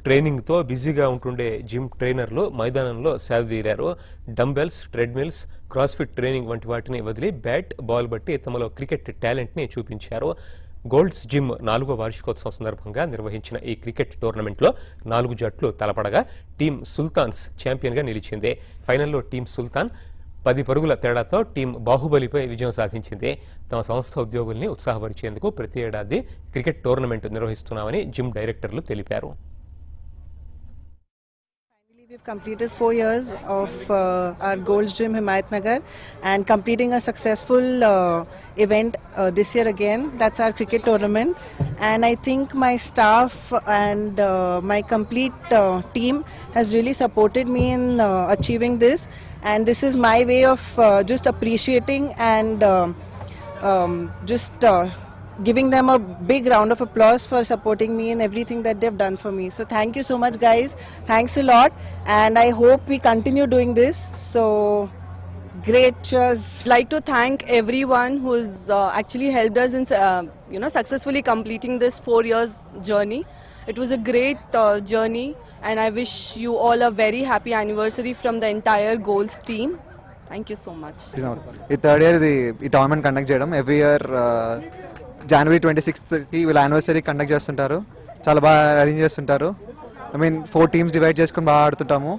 ట్రైనింగ్తో బిజీగా ఉంటుండే జిమ్ ట్రైనర్లు మైదానంలో సేదతీరారు. డంబెల్స్, ట్రెడ్మిల్స్, క్రాస్ఫిట్ ట్రైనింగ్ వంటి వాటిని వదిలి బ్యాట్, బాల్ బట్టి తమలో క్రికెట్ టాలెంట్ని చూపించారు. గోల్డ్స్ జిమ్ 4వ వార్షికోత్సవం సందర్భంగా నిర్వహించిన ఈ క్రికెట్ టోర్నమెంట్లో 4 జట్లు తలపడగా టీం సుల్తాన్స్ ఛాంపియన్గా నిలిచింది. ఫైనల్లో టీం సుల్తాన్ 10 పరుగుల తేడాతో టీం బాహుబలిపై విజయం సాధించింది. తమ సంస్థ ఉద్యోగుల్ని ఉత్సాహపరిచేందుకు ప్రతి ఏడాది క్రికెట్ టోర్నమెంట్ నిర్వహిస్తున్నామని జిమ్ డైరెక్టర్లు తెలిపారు. We've completed 4 years of our Gold's Gym Himayatnagar and completing a successful event this year again. That's our cricket tournament, and I think my staff and my complete team has really supported me in achieving this, and this is my way of just appreciating and just giving them a big round of applause for supporting me in everything that they've done for me. So thank you so much, guys. Thanks a lot, and I hope we continue doing this. So great. Cheers. Like to thank everyone who's actually helped us in successfully completing this 4 years journey. It was a great journey, and I wish you all a very happy anniversary from the entire Goals team. Thank you so much. ఈ third year ఈ tournament conduct చేయడం every year January 26th వీళ్ళ anniversary conduct చేస్తుంటారు. చాలా బాగా arrange చేస్తుంటారు. 4 teams divide చేసుకొని బాగా ఆడుతుంటాము.